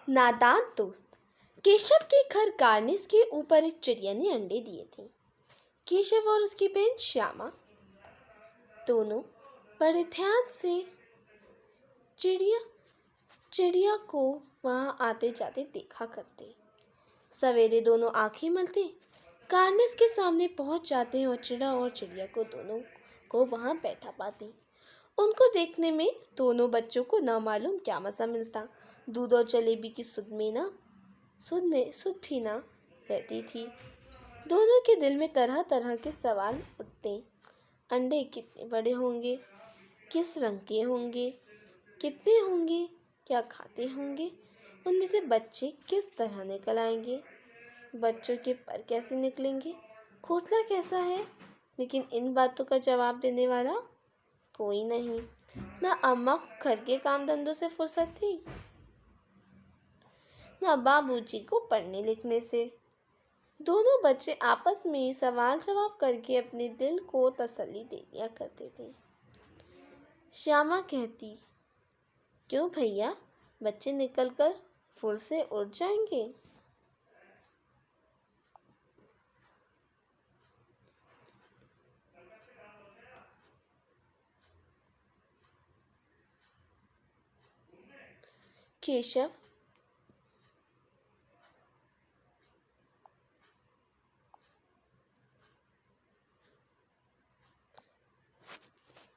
नादान दोस्त। केशव के घर कार्निस के ऊपर एक चिड़िया ने अंडे दिए थे। केशव और उसकी बहन श्यामा दोनों बड़े ध्यान से चिड़िया चिड़िया को वहां आते जाते देखा करते। सवेरे दोनों आंखें मलते कार्निस के सामने पहुंच जाते और चिड़िया को दोनों को वहां बैठा पाते। उनको देखने में दोनों बच्चों को न मालूम क्या मज़ा मिलता। दूध और जलेबी की सुध भी ना रहती थी। दोनों के दिल में तरह तरह के सवाल उठते। अंडे कितने बड़े होंगे, किस रंग के होंगे, कितने होंगे, क्या खाते होंगे, उनमें से बच्चे किस तरह निकल आएंगे, बच्चों के पर कैसे निकलेंगे, घोंसला कैसा है। लेकिन इन बातों का जवाब देने वाला कोई नहीं। ना अम्मा को घर के काम धंधों से फुर्सत थी, ना बाबूजी को पढ़ने लिखने से। दोनों बच्चे आपस में सवाल जवाब करके अपने दिल को तसल्ली दे दिया करते थे। श्यामा कहती, क्यों भैया, बच्चे निकलकर फुर से उड़ जाएंगे।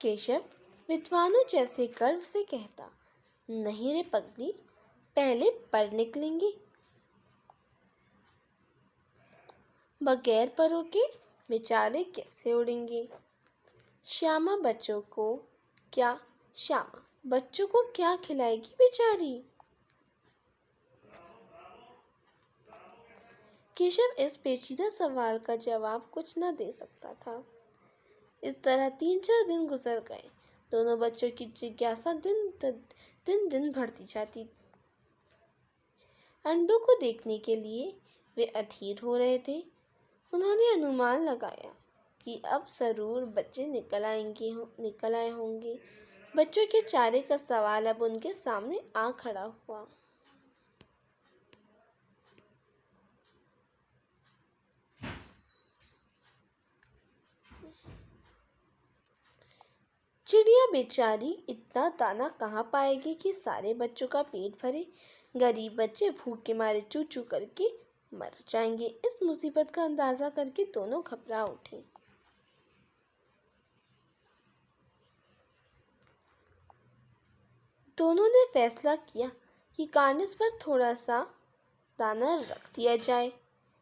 केशव विद्वानों जैसे गर्व से कहता, नहीं रे पगली, पहले पर निकलेंगे, बगैर परों के बेचारे कैसे उड़ेंगे। श्यामा बच्चों को क्या खिलाएगी बेचारी। केशव इस पेचीदा सवाल का जवाब कुछ न दे सकता था। इस तरह 3-4 दिन गुजर गए। दोनों बच्चों की जिज्ञासा दिन बढ़ती जाती। अंडों को देखने के लिए वे अधीर हो रहे थे। उन्होंने अनुमान लगाया कि अब जरूर बच्चे निकल आए होंगे। बच्चों के चारे का सवाल अब उनके सामने आ खड़ा हुआ। चिड़िया बेचारी इतना दाना कहाँ पाएगी कि सारे बच्चों का पेट भरे। गरीब बच्चे भूख के मारे चू चू करके मर जाएंगे। इस मुसीबत का अंदाजा करके दोनों घबरा उठे। दोनों ने फैसला किया कि कार्निस पर थोड़ा सा दाना रख दिया जाए।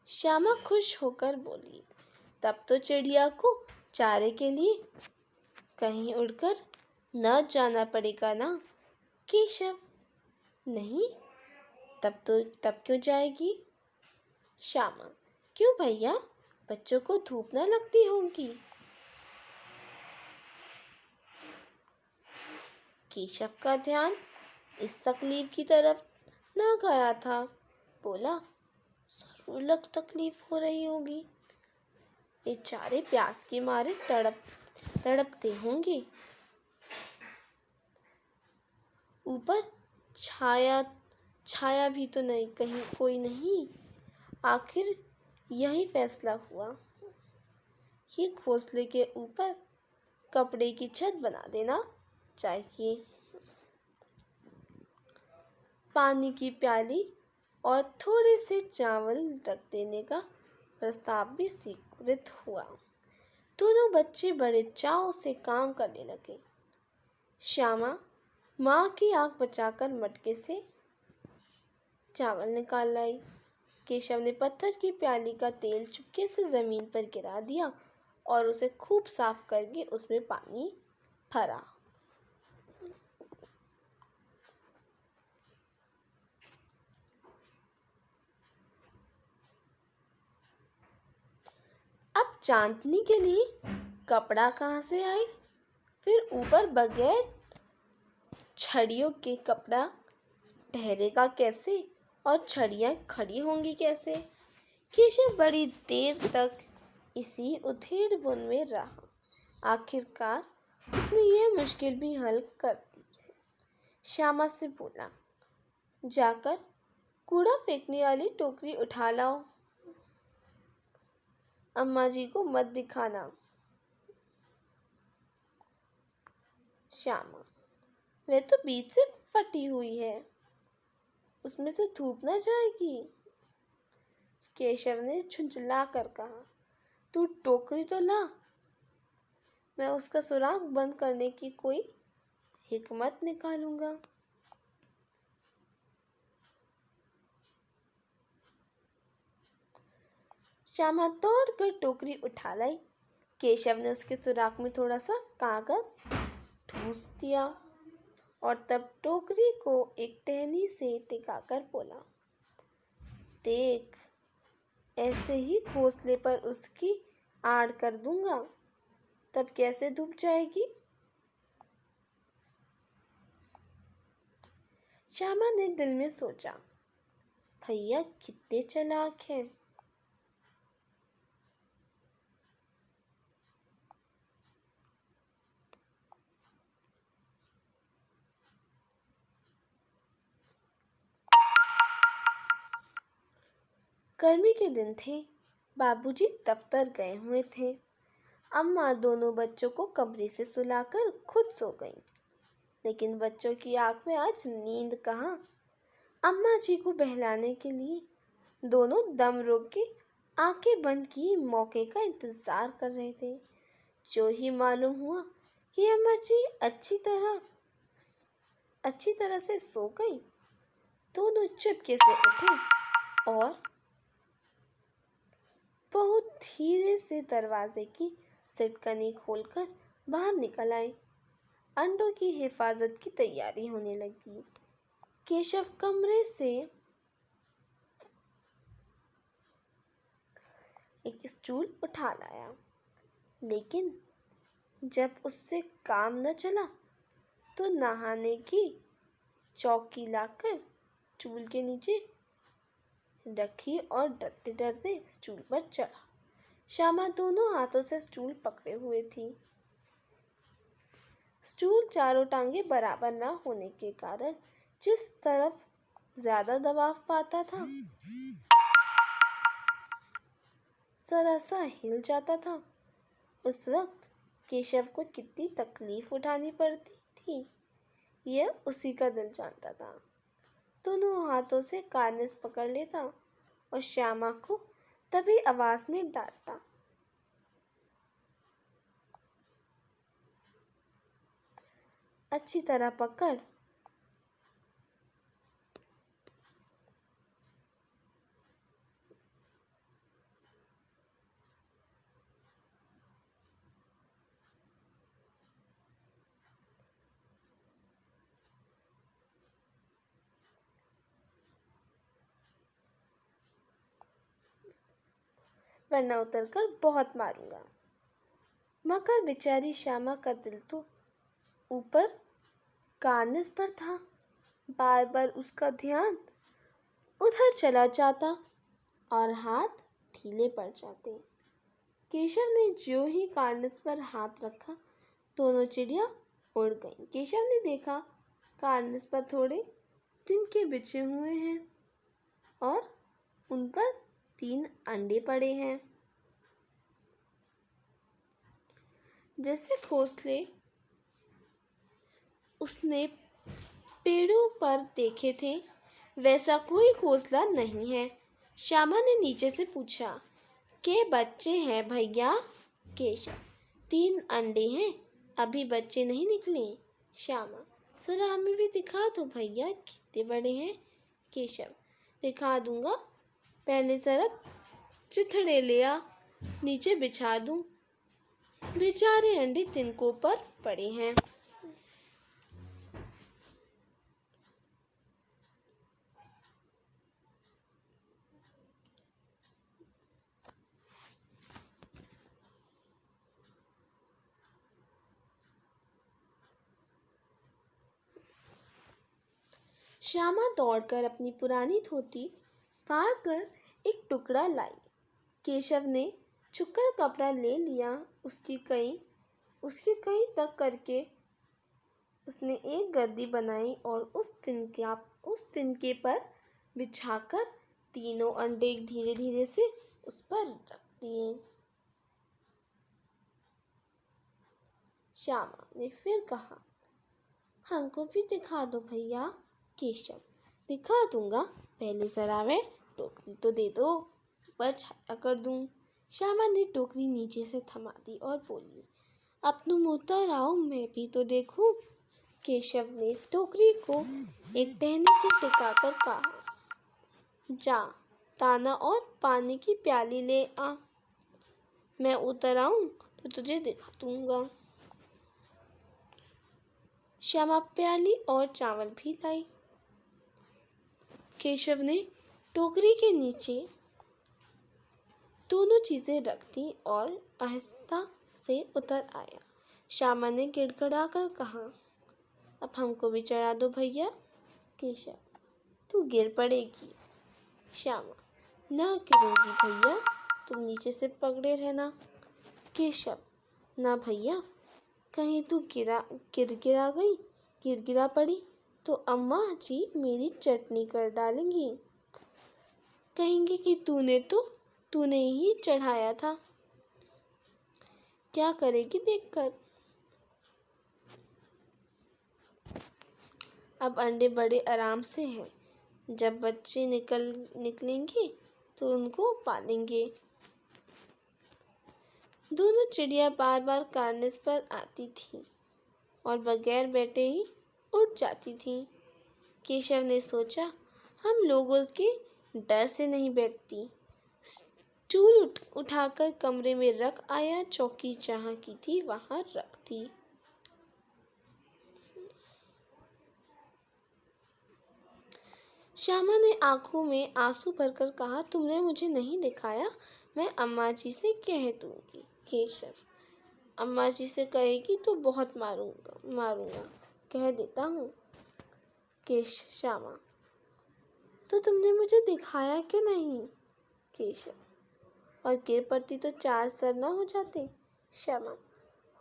श्यामा खुश होकर बोली, तब तो चिड़िया को चारे के लिए कहीं उड़कर न जाना पड़ेगा ना। केशव, नहीं, तब क्यों जाएगी। श्यामा, क्यों भैया, बच्चों को धूप न लगती होगी। केशव का ध्यान इस तकलीफ की तरफ न गया था। बोला, जरूर तकलीफ हो रही होगी, बेचारे प्यास के मारे तड़पते होंगे। ऊपर छाया भी तो नहीं, कहीं कोई नहीं। आखिर यही फैसला हुआ कि घोंसले के ऊपर कपड़े की छत बना देना चाहिए। पानी की प्याली और थोड़े से चावल रख देने का प्रस्ताव भी स्वीकृत हुआ। दोनों बच्चे बड़े चाव से काम करने लगे। श्यामा माँ की आँख बचाकर मटके से चावल निकाल लाई। केशव ने पत्थर की प्याली का तेल चुपके से जमीन पर गिरा दिया और उसे खूब साफ करके उसमें पानी भरा। अब चांदनी के लिए कपड़ा कहाँ से आई, फिर ऊपर बगैर छड़ियों के कपड़ा ठहरेगा कैसे और छड़ियाँ खड़ी होंगी कैसे। केशव बड़ी देर तक इसी उधेड़-बुन में रहा। आखिरकार उसने यह मुश्किल भी हल कर दी। श्यामा से बोला, जाकर कूड़ा फेंकने वाली टोकरी उठा लाओ। अम्मा जी को मत दिखाना। श्यामा, वह तो बीच से फटी हुई है, उसमें से धूप न जाएगी। केशव ने झुंझला कर कहा, तू टोकरी तो ला, मैं उसका सुराख बंद करने की कोई हिकमत निकालूंगा। श्यामा दौड़कर टोकरी उठा लाई। केशव ने उसके सुराख में थोड़ा सा कागज ठूस दिया और तब टोकरी को एक टहनी से टिकाकर बोला, देख, ऐसे ही घोंसले पर उसकी आड़ कर दूंगा, तब कैसे धूप जाएगी। श्यामा ने दिल में सोचा, भैया कितने चालाक हैं। गर्मी के दिन थे। बाबूजी दफ्तर गए हुए थे। अम्मा दोनों बच्चों को कमरे से सुलाकर खुद सो गईं। लेकिन बच्चों की आंख में आज नींद कहाँ। अम्मा जी को बहलाने के लिए दोनों दम रोक के आंखें बंद की मौके का इंतजार कर रहे थे। जो ही मालूम हुआ कि अम्मा जी अच्छी तरह से सो गई, दोनों चुपके से उठे और बहुत धीरे से दरवाजे की सिटकनी खोलकर बाहर निकल आए। अंडों की हिफाजत की तैयारी होने लगी। केशव कमरे से एक स्टूल उठा लाया, लेकिन जब उससे काम न चला तो नहाने की चौकी लाकर स्टूल के नीचे रखी और डरते डरते स्टूल पर चढ़ा। श्यामा दोनों हाथों से स्टूल पकड़े हुए थी। स्टूल चारों टांगे बराबर न होने के कारण जिस तरफ ज्यादा दबाव पाता था, जरा सा हिल जाता था। उस वक्त केशव को कितनी तकलीफ उठानी पड़ती थी, यह उसी का दिल जानता था। दोनों हाथों से कार्निस पकड़ लेता और श्यामा को तभी आवाज में डांटता, अच्छी तरह पकड़। वरना उतरकर बहुत मारूंगा। मगर बेचारी श्यामा का दिल तो ऊपर कार्निस पर था। बार बार उसका ध्यान उधर चला जाता और हाथ ढीले पड़ जाते। केशव ने जो ही कार्निस पर हाथ रखा, दोनों चिड़िया उड़ गईं। केशव ने देखा कार्निस पर थोड़े तिनके बिछे हुए हैं और उन पर 3 अंडे पड़े हैं। जैसे घोंसले उसने पेड़ों पर देखे थे, वैसा कोई घोंसला नहीं है। श्यामा ने नीचे से पूछा, के बच्चे हैं भैया? केशव, 3 अंडे हैं, अभी बच्चे नहीं निकले। श्यामा, जरा हमें भी दिखा दो भैया, कितने बड़े हैं। केशव, दिखा दूंगा, पहले जरा चिथड़े ले आ, नीचे बिछा दूं। बेचारे अंडे तिनकों पर पड़े हैं। श्यामा दौड़कर अपनी पुरानी धोती फाड़ कर एक टुकड़ा लाई। केशव ने झुककर कपड़ा ले लिया। उसकी कई तक करके उसने एक गद्दी बनाई और उस तिनके पर बिछाकर तीनों अंडे धीरे धीरे से उस पर रख दिए। श्यामा ने फिर कहा, हमको भी दिखा दो भैया। केशव, दिखा दूंगा, पहले जरा वह टोकरी तो दे दो, ऊपर छाया कर दूं। श्यामा ने टोकरी नीचे से थमा दी और बोली, अब तुम उतर आओ, मैं भी तो देखूं। केशव ने टोकरी को एक टहनी से टिकाकर कहा, जा दाना और पानी की प्याली ले आ, मैं उतर आऊं तो तुझे दिखा दूंगा। श्यामा प्याली और चावल भी लाई। केशव ने टोकरी के नीचे दोनों चीजें रख दी और आहिस्ता से उतर आया। श्यामा ने गिड़गिड़ा कर कहा, अब हमको भी चढ़ा दो भैया। केशव, तू गिर पड़ेगी। श्यामा, ना गिरूंगी भैया, तुम नीचे से पकड़े रहना। केशव, ना भैया, कहीं तू गिरा पड़ी तो अम्मा जी मेरी चटनी कर डालेंगी, कहेंगे कि तूने ही चढ़ाया था। क्या करेगी देखकर। अब अंडे बड़े आराम से हैं, जब बच्चे निकलेंगे तो उनको पालेंगे। दोनों चिड़िया बार बार कार्निस पर आती थीं और बगैर बैठे ही उड़ जाती थीं। केशव ने सोचा, हम लोगों के डर से नहीं बैठती। स्टूल उठाकर कमरे में रख आया, चौकी जहाँ की थी वहाँ रख दी। श्यामा ने आंखों में आंसू भरकर कहा, तुमने मुझे नहीं दिखाया, मैं अम्मा जी से कह दूंगी। केशव, अम्मा जी से कहेगी तो बहुत मारूंगा, कह देता हूँ। श्यामा, तो तुमने मुझे दिखाया क्यों नहीं। केशव, और गिर पड़ती तो 4 सर ना हो जाते। श्यामा,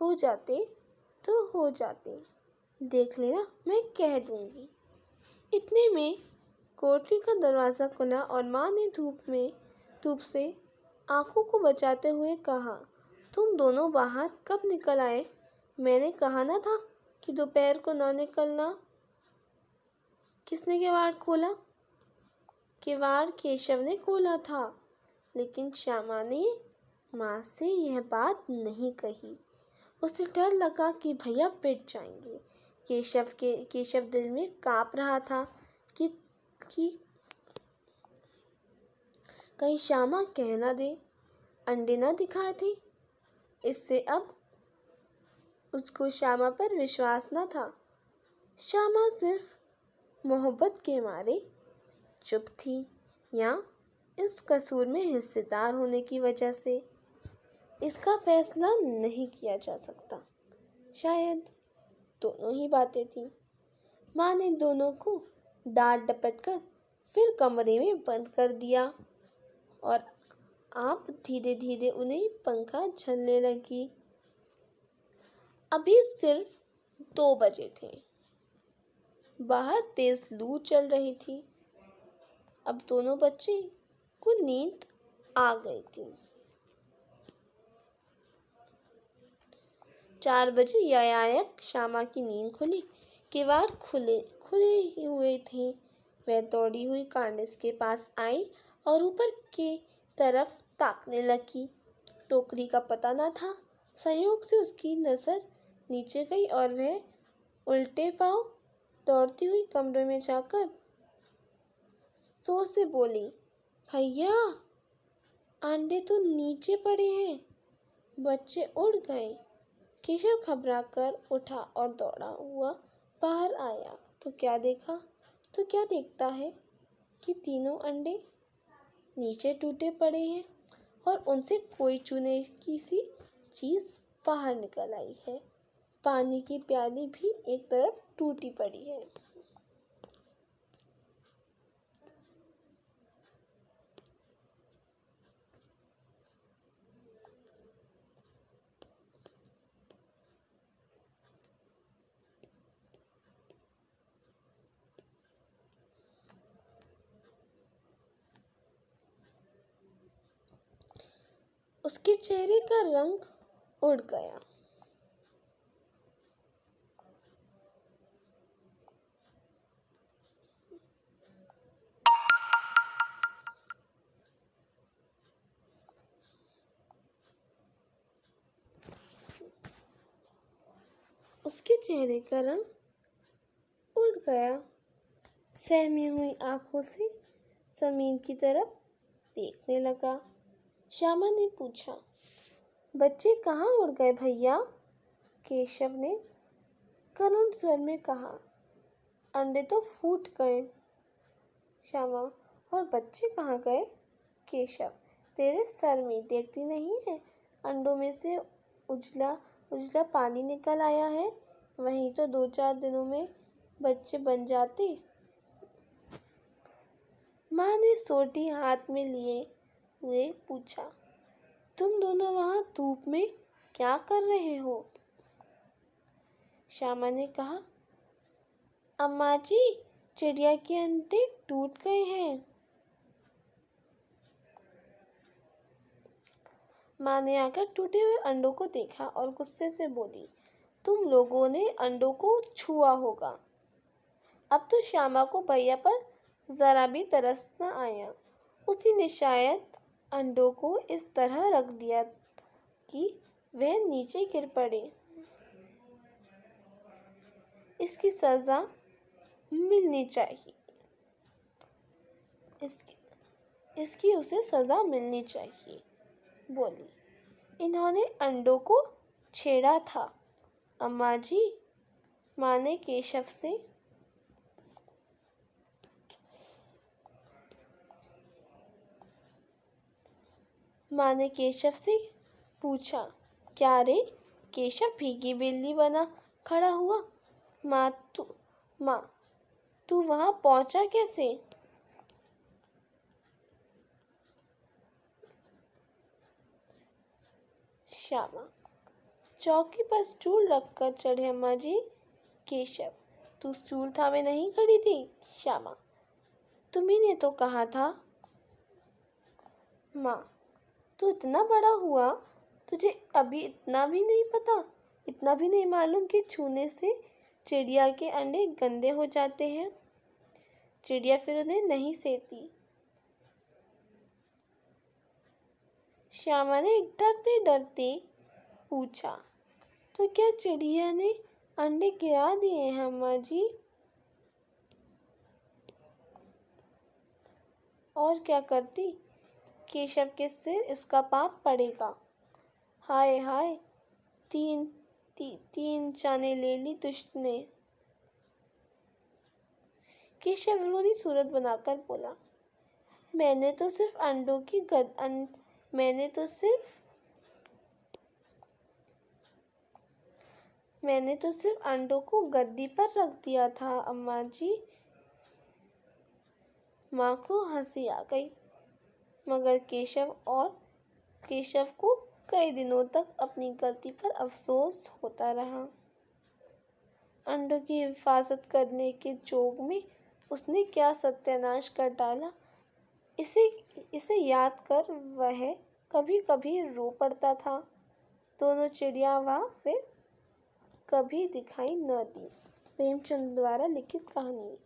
हो जाते तो हो जाते, देख लेना, मैं कह दूंगी। इतने में कोठरी का दरवाज़ा खुला और माँ ने धूप से आंखों को बचाते हुए कहा, तुम दोनों बाहर कब निकल आए। मैंने कहा ना था कि दोपहर को ना निकलना। किसने किवाड़ खोला। किवाड़ केशव ने खोला था, लेकिन श्यामा ने माँ से यह बात नहीं कही। उसे डर लगा कि भैया पिट जाएंगे। केशव दिल में काँप रहा था कि कहीं श्यामा कह ना दे अंडे ना दिखाए थे। इससे अब उसको श्यामा पर विश्वास न था। श्यामा सिर्फ मोहब्बत के मारे चुप थी, या इस कसूर में हिस्सेदार होने की वजह से। इसका फैसला नहीं किया जा सकता। शायद दोनों ही बातें थीं। माँ ने दोनों को डांट डपट कर फिर कमरे में बंद कर दिया और आप धीरे धीरे उन्हें पंखा झलने लगी। अभी सिर्फ 2 बजे थे। बाहर तेज लू चल रही थी। अब दोनों बच्चे को नींद आ गई थी। 4 बजे यायाक श्यामा की नींद खुली। किवाड़ खुले हुए थे। वह दौड़ी हुई कार्निस के पास आई और ऊपर की तरफ ताकने लगी। टोकरी का पता न था। संयोग से उसकी नज़र नीचे गई और वह उल्टे पांव दौड़ती हुई कमरे में जाकर जोर से बोली, भैया, अंडे तो नीचे पड़े हैं, बच्चे उड़ गए। केशव घबरा कर उठा और दौड़ा हुआ बाहर आया तो क्या देखता है कि तीनों अंडे नीचे टूटे पड़े हैं और उनसे कोई चूने की सी चीज़ बाहर निकल आई है। पानी की प्याली भी एक तरफ टूटी पड़ी है। उसके चेहरे का रंग उड़ गया। उसके चेहरे का रंग उड़ गया। सहमी हुई आंखों से जमीन की तरफ देखने लगा। श्यामा ने पूछा, बच्चे कहाँ उड़ गए भैया? केशव ने करुण स्वर में कहा, अंडे तो फूट गए। श्यामा, और बच्चे कहाँ गए? केशव, तेरे सर में देखती नहीं है, अंडों में से उजला उजला पानी निकल आया है। वहीं तो 2-4 दिनों में बच्चे बन जाते। माँ ने सोटी हाथ में लिए हुए पूछा, तुम दोनों वहाँ धूप में क्या कर रहे हो? श्यामा ने कहा, अम्मा जी, चिड़िया के अंडे टूट गए हैं। माँ ने आकर टूटे हुए अंडों को देखा और गुस्से से बोली, तुम लोगों ने अंडों को छुआ होगा। अब तो श्यामा को भैया पर जरा भी तरस न आया। उसी ने शायद अंडों को इस तरह रख दिया कि वह नीचे गिर पड़े। इसकी सजा मिलनी चाहिए। इसकी उसे सजा मिलनी चाहिए, बोली। इन्होंने अंडों को छेड़ा था अम्मा जी। माँ ने केशव से पूछा, क्या रे? केशव भीगी बिल्ली बना खड़ा हुआ। माँ, तू वहाँ पहुँचा कैसे? श्यामा, चौकी पर स्टूल रखकर चढ़े अम्मा जी। केशव, तू स्टूल थामे नहीं खड़ी थी? श्यामा, तुम्ही ने तो कहा था। माँ, तू इतना बड़ा हुआ, तुझे अभी इतना भी नहीं पता, इतना भी नहीं मालूम कि छूने से चिड़िया के अंडे गंदे हो जाते हैं। चिड़िया फिर उन्हें नहीं सेती। श्यामा ने डरते डरते पूछा, तो क्या चिड़िया ने अंडे गिरा दिए हैं अम्मा जी? और क्या करती? केशव के सिर इसका पाप पड़ेगा। हाय हाय, तीन जाने ले ली तुझने। केशव रोनी सूरत बनाकर बोला, मैंने तो सिर्फ अंडों को गद्दी पर रख दिया था अम्मा जी। माँ को हंसी आ गई, मगर केशव को कई दिनों तक अपनी गलती पर अफसोस होता रहा। अंडों की हिफाजत करने के जोग में उसने क्या सत्यानाश कर डाला, इसे याद कर वह कभी कभी रो पड़ता था। दोनों चिड़िया वहाँ फिर कभी दिखाई न दी। प्रेमचंद द्वारा लिखित कहानी।